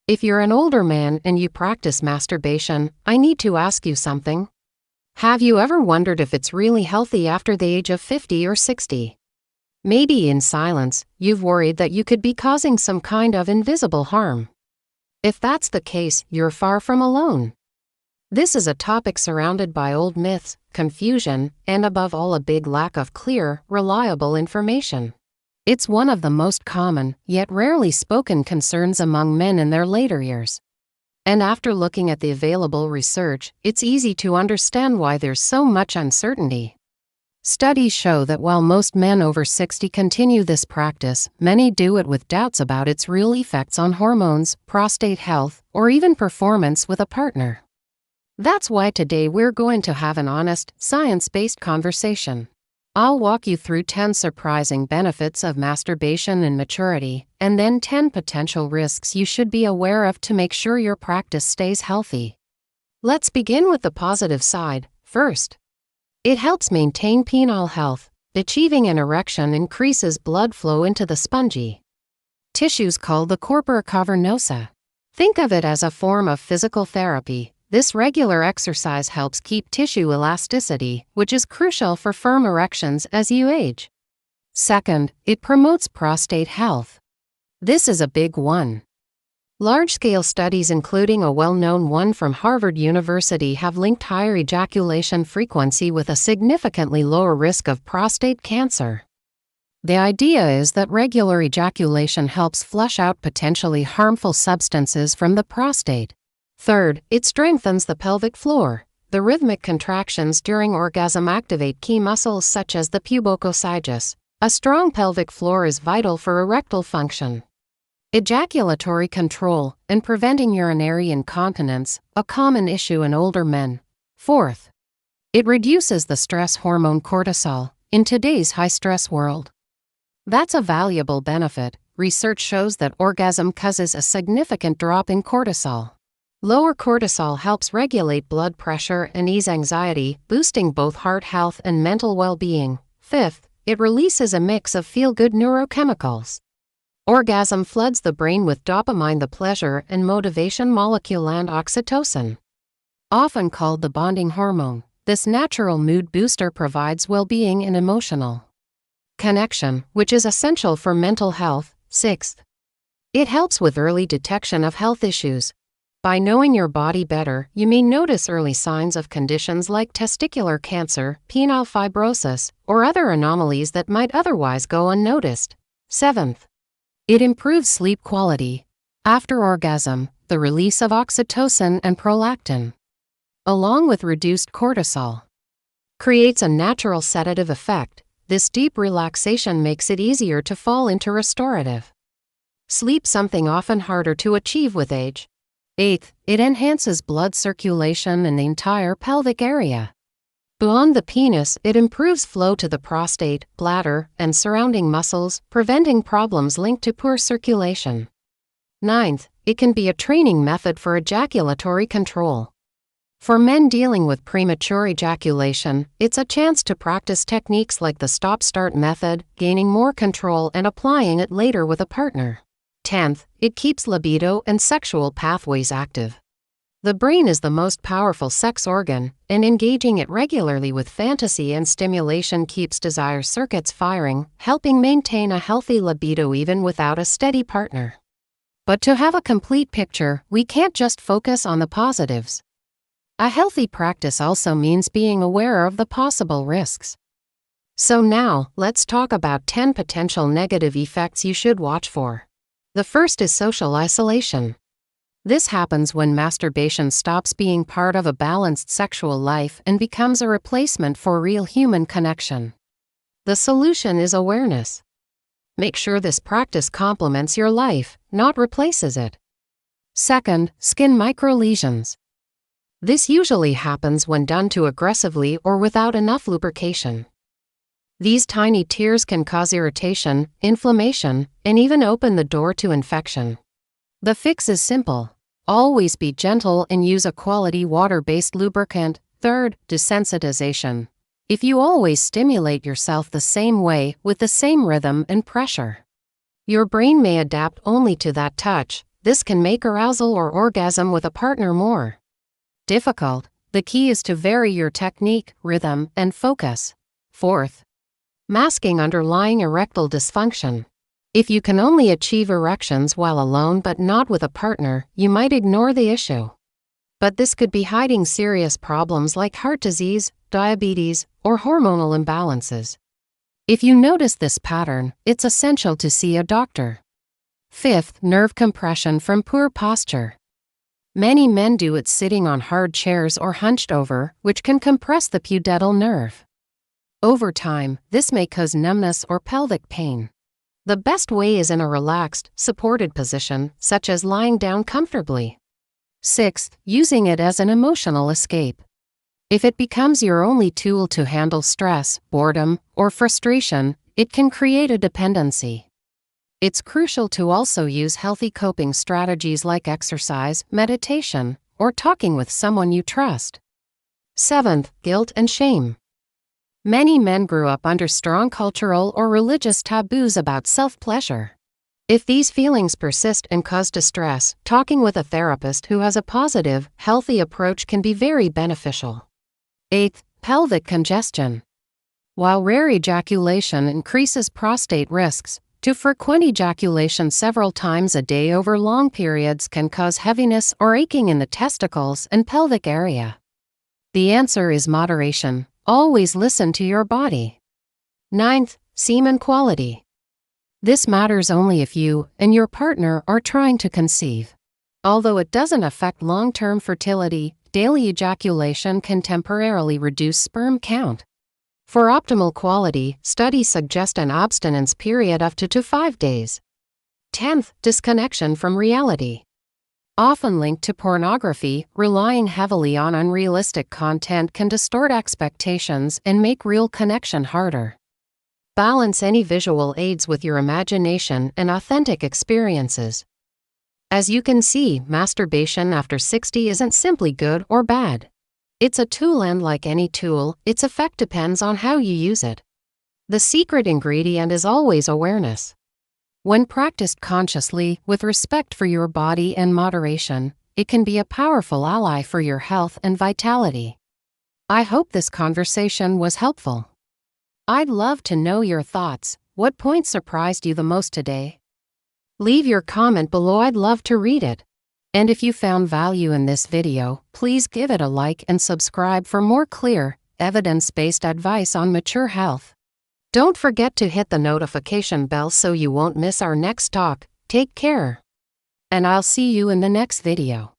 If you're an older man and you practice masturbation, I need to ask you something. Have you ever wondered if it's really healthy after the age of 50 or 60? Maybe in silence, you've worried that you could be causing some kind of invisible harm. If that's the case, you're far from alone. This is a topic surrounded by old myths, confusion, and above all a big lack of clear, reliable information. It's one of the most common, yet rarely spoken concerns among men in their later years. And after looking at the available research, it's easy to understand why there's so much uncertainty. Studies show that while most men over 60 continue this practice, many do it with doubts about its real effects on hormones, prostate health, or even performance with a partner. That's why today we're going to have an honest, science-based conversation. I'll walk you through 10 surprising benefits of masturbation in maturity, and then 10 potential risks you should be aware of to make sure your practice stays healthy. Let's begin with the positive side, first. It helps maintain penile health. Achieving an erection increases blood flow into the spongy tissues called the corpora cavernosa. Think of it as a form of physical therapy. This regular exercise helps keep tissue elasticity, which is crucial for firm erections as you age. Second, it promotes prostate health. This is a big one. Large-scale studies, including a well-known one from Harvard University, have linked higher ejaculation frequency with a significantly lower risk of prostate cancer. The idea is that regular ejaculation helps flush out potentially harmful substances from the prostate. Third, it strengthens the pelvic floor. The rhythmic contractions during orgasm activate key muscles such as the pubococcygeus. A strong pelvic floor is vital for erectile function, ejaculatory control, and preventing urinary incontinence, a common issue in older men. Fourth, it reduces the stress hormone cortisol in today's high-stress world. That's a valuable benefit. Research shows that orgasm causes a significant drop in cortisol. Lower cortisol helps regulate blood pressure and ease anxiety, boosting both heart health and mental well-being. Fifth, it releases a mix of feel-good neurochemicals. Orgasm floods the brain with dopamine, the pleasure and motivation molecule, and oxytocin. Often called the bonding hormone, this natural mood booster provides well-being and emotional connection, which is essential for mental health. Sixth, it helps with early detection of health issues. By knowing your body better, you may notice early signs of conditions like testicular cancer, penile fibrosis, or other anomalies that might otherwise go unnoticed. Seventh, it improves sleep quality. After orgasm, the release of oxytocin and prolactin, along with reduced cortisol, creates a natural sedative effect. This deep relaxation makes it easier to fall into restorative sleep, something often harder to achieve with age. Eighth, it enhances blood circulation in the entire pelvic area. Beyond the penis, it improves flow to the prostate, bladder, and surrounding muscles, preventing problems linked to poor circulation. Ninth, it can be a training method for ejaculatory control. For men dealing with premature ejaculation, it's a chance to practice techniques like the stop-start method, gaining more control and applying it later with a partner. 10th, it keeps libido and sexual pathways active. The brain is the most powerful sex organ, and engaging it regularly with fantasy and stimulation keeps desire circuits firing, helping maintain a healthy libido even without a steady partner. But to have a complete picture, we can't just focus on the positives. A healthy practice also means being aware of the possible risks. So now, let's talk about 10 potential negative effects you should watch for. The first is social isolation. This happens when masturbation stops being part of a balanced sexual life and becomes a replacement for real human connection. The solution is awareness. Make sure this practice complements your life, not replaces it. Second, skin microlesions. This usually happens when done too aggressively or without enough lubrication. These tiny tears can cause irritation, inflammation, and even open the door to infection. The fix is simple. Always be gentle and use a quality water-based lubricant. Third, desensitization. If you always stimulate yourself the same way, with the same rhythm and pressure, your brain may adapt only to that touch. This can make arousal or orgasm with a partner more difficult. The key is to vary your technique, rhythm, and focus. Fourth, masking underlying erectile dysfunction. If you can only achieve erections while alone but not with a partner, you might ignore the issue. But this could be hiding serious problems like heart disease, diabetes, or hormonal imbalances. If you notice this pattern, it's essential to see a doctor. Fifth, nerve compression from poor posture. Many men do it sitting on hard chairs or hunched over, which can compress the pudendal nerve. Over time, this may cause numbness or pelvic pain. The best way is in a relaxed, supported position, such as lying down comfortably. Sixth, using it as an emotional escape. If it becomes your only tool to handle stress, boredom, or frustration, it can create a dependency. It's crucial to also use healthy coping strategies like exercise, meditation, or talking with someone you trust. Seventh, guilt and shame. Many men grew up under strong cultural or religious taboos about self-pleasure. If these feelings persist and cause distress, talking with a therapist who has a positive, healthy approach can be very beneficial. Eighth, pelvic congestion. While rare ejaculation increases prostate risks, too frequent ejaculation several times a day over long periods can cause heaviness or aching in the testicles and pelvic area. The answer is moderation. Always listen to your body. Ninth, semen quality. This matters only if you and your partner are trying to conceive. Although it doesn't affect long-term fertility, daily ejaculation can temporarily reduce sperm count. For optimal quality, studies suggest an abstinence period of 2 to 5 days. 10th, disconnection from reality. Often linked to pornography, relying heavily on unrealistic content can distort expectations and make real connection harder. Balance any visual aids with your imagination and authentic experiences. As you can see, masturbation after 60 isn't simply good or bad. It's a tool, and like any tool, its effect depends on how you use it. The secret ingredient is always awareness. When practiced consciously, with respect for your body and moderation, it can be a powerful ally for your health and vitality. I hope this conversation was helpful. I'd love to know your thoughts. What point surprised you the most today? Leave your comment below, I'd love to read it. And if you found value in this video, please give it a like and subscribe for more clear, evidence-based advice on mature health. Don't forget to hit the notification bell so you won't miss our next talk. Take care. And I'll see you in the next video.